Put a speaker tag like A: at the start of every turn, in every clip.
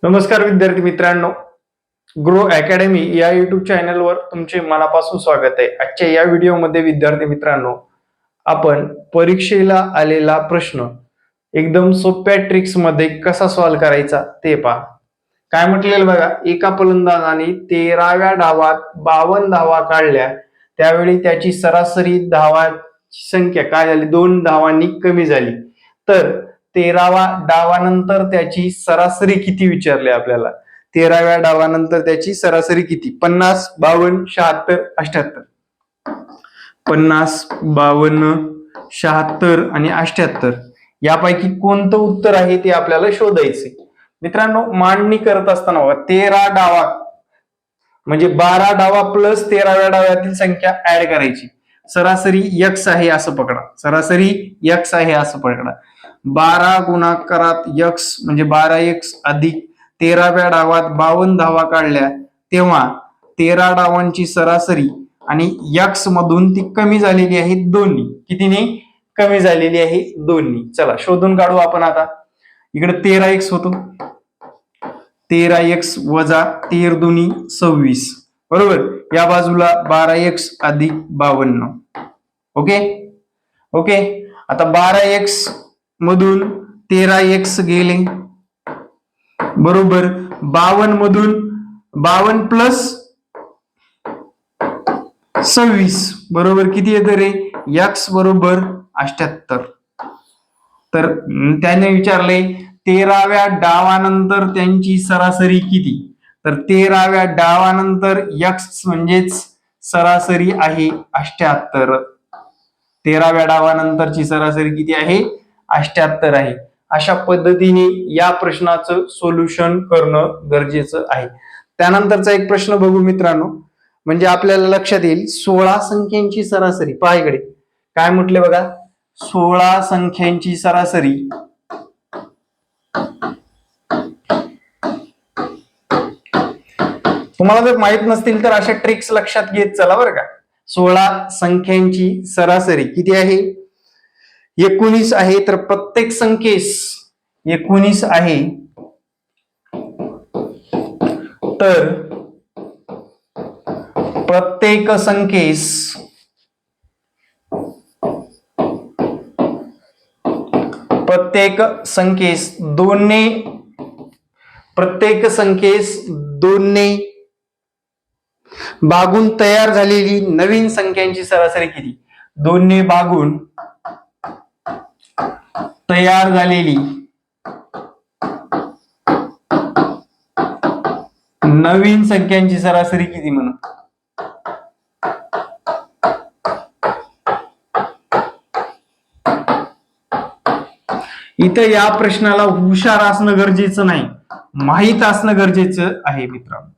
A: नमस्कार विद्यार्थी मित्रांनो, ग्रो अकॅडमी या युट्यूब चॅनलवर तुमचे मनापासून स्वागत आहे. आजच्या या व्हिडिओमध्ये विद्यार्थी मित्रांनो, आपण परीक्षेला आलेला प्रश्न एकदम सोप्या ट्रिक्स मध्ये कसा सॉल्व्ह करायचा ते पहा. काय म्हटलेलं बघा, एका फलंदाजाने 13व्या डावात 52 धावा काढल्या, त्यावेळी त्याची सरासरी धावांची संख्या काय झाली, 2 धावांनी कमी झाली. तर 13व्या डावानंतर त्याची सरासरी किती विचारले आपल्याला. 13व्या डावानंतर त्याची सरासरी किती? 50, 52, 76, 78. 50, 52, 76 आणि 78 यापैकी कोणतं उत्तर आहे ते आपल्याला शोधायचे. मित्रांनो, मांडणी करत असताना 13 डावा म्हणजे 12 डावा प्लस 13व्या डावातील संख्या ऍड करायची. सरासरी x आहे असं पकडा, सरासरी x आहे असं पकडा. 12 गुणाकारात x म्हणजे 12x अधिक 13व्या डावात 52 धावा काढल्या, तेव्हा 13 डावांची सरासरी आणि x मधून ती कमी झालेली आहे दोन्ही. कितीने कमी झालेली आहे? दोन्ही. चला शोधून काढू आपण आता. इकडे 13x होतो, 13x वजा 13 दुनी 26, बरोबर. या बाजूला 12x अधिक 52. Okay okay. आता 12x मधून 13x गेले, बरोबर. 52 मधून 52 प्लस 26 बरोबर किती येतं रे? x बरोबर 78. तर त्याने विचारले 13व्या डावानंतर त्यांची सरासरी किती. तर 13व्या डावानंतर x म्हणजेच सरासरी आहे 78. 13व्या डावानंतरची सरासरी किती आहे? 78 आहे. अशा पद्धतीने या प्रश्नाचं सोल्युशन करणं गरजेचं आहे. त्यानंतरचा एक प्रश्न बघू मित्रांनो, म्हणजे आपल्याला लक्षात येईल. 16 संख्यांची सरासरी. पहा इकडे काय म्हटले बघा, 16 संख्यांची सरासरी तुम्हाला जर माहित नसतील तर अशा ट्रिक्स लक्षात घेत चला बरं का. 16 संख्यांची सरासरी किती आहे? 19 आहे. तर प्रत्येक संख्येस 19 आहे, तर प्रत्येक संख्येस दोनने भागून तयार झालेली नवीन संख्यांची सरासरी किती? दोनने भागून तयार झालेली नवीन संख्यांची सरासरी किती म्हणून. इथं या प्रश्नाला हुशार असणं गरजेचं नाही, माहित असणं गरजेचं आहे मित्रांनो.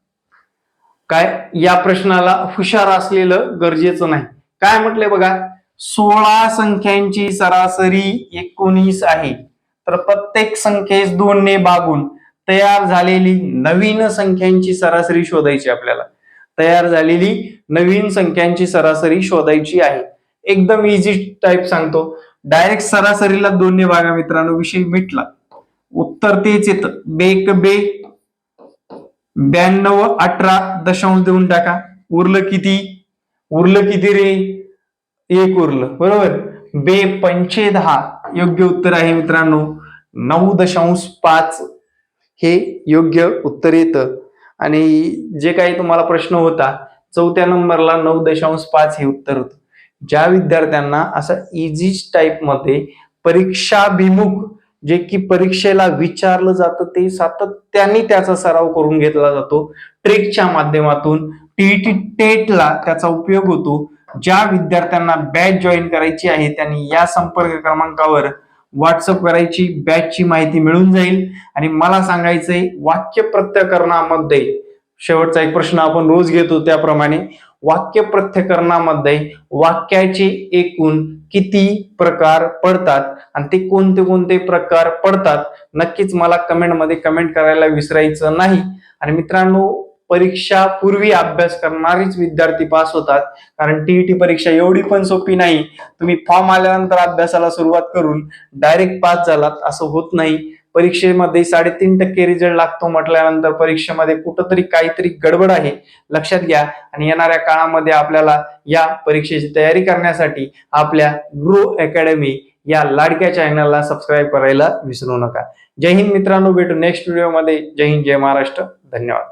A: काय या प्रश्नाला हुशार असलेलं गरजेचं नाही. काय म्हटलंय बघा, 16 संख्यांची सरासरी 19 आहे, तर प्रत्येक संख्येस 2 ने भागून तयार झालेली नवीन संख्यांची सरासरी शोधायची आपल्याला. तयार झालेली नवीन संख्यांची सरासरी शोधायची आहे. एकदम इझी टाइप सांगतो, डायरेक्ट सरासरीला 2 ने भागा मित्रांनो, विषय मिटला. उत्तर तेच येतं. बेक बे 92, 18 दशांश देऊन टाका. उरलं किती रे? 1 उरलं, बरोबर. बे 15 योग्य उत्तर आहे मित्रांनो. 9.5 हे योग्य उत्तर येतं. आणि जे काही तुम्हाला प्रश्न होता 4थ्या नंबरला 9.5 हे उत्तर होतं. ज्या विद्यार्थ्यांना असं इझी टाइप मध्ये परीक्षाभिमुख जे की परीक्षेला विचारलं जातं ते सातत्याने त्याचा सराव करून घेतला जातो, ट्रिकच्या माध्यमातून टीईटी टेटला त्याचा उपयोग होतो. ज्या विद्यार्थ्यांना बॅच जॉईन करायची आहे त्यांनी या संपर्क क्रमांकावर व्हॉट्सअप करायची, बॅचची माहिती मिळून जाईल. आणि मला सांगायचंय, वाक्य प्रत्यकरणामध्ये शेवटचा एक प्रश्न आपण रोज घेतो त्याप्रमाणे वाक्य प्रत्यकरणामध्ये वाक्याचे एकूण किती प्रकार पडतात आणि ते कोणते कोणते प्रकार पडतात, नक्कीच मला कमेंटमध्ये कमेंट करायला विसरायचं नाही. आणि मित्रांनो, परीक्षा पूर्वी अभ्यास करणारेच विद्यार्थी पास होतात, कारण टीईटी परीक्षा एवढी पण सोपी नाही. तुम्ही फॉर्म आल्यानंतर अभ्यासाला सुरुवात करून डायरेक्ट पास झालात असं होत नाही. परीक्षेमध्ये 3.5% रिझल्ट लागतो म्हटल्यानंतर परीक्षेमध्ये कुठंतरी काहीतरी गडबड आहे, लक्षात घ्या. आणि येणाऱ्या काळामध्ये आपल्याला या परीक्षेची तयारी करण्यासाठी आपल्या ग्रो अकॅडमी या लाडक्या चॅनलला सबस्क्राईब करायला विसरू नका. जय हिंद मित्रांनो, भेटू नेक्स्ट व्हिडिओमध्ये. जय हिंद, जय महाराष्ट्र, धन्यवाद.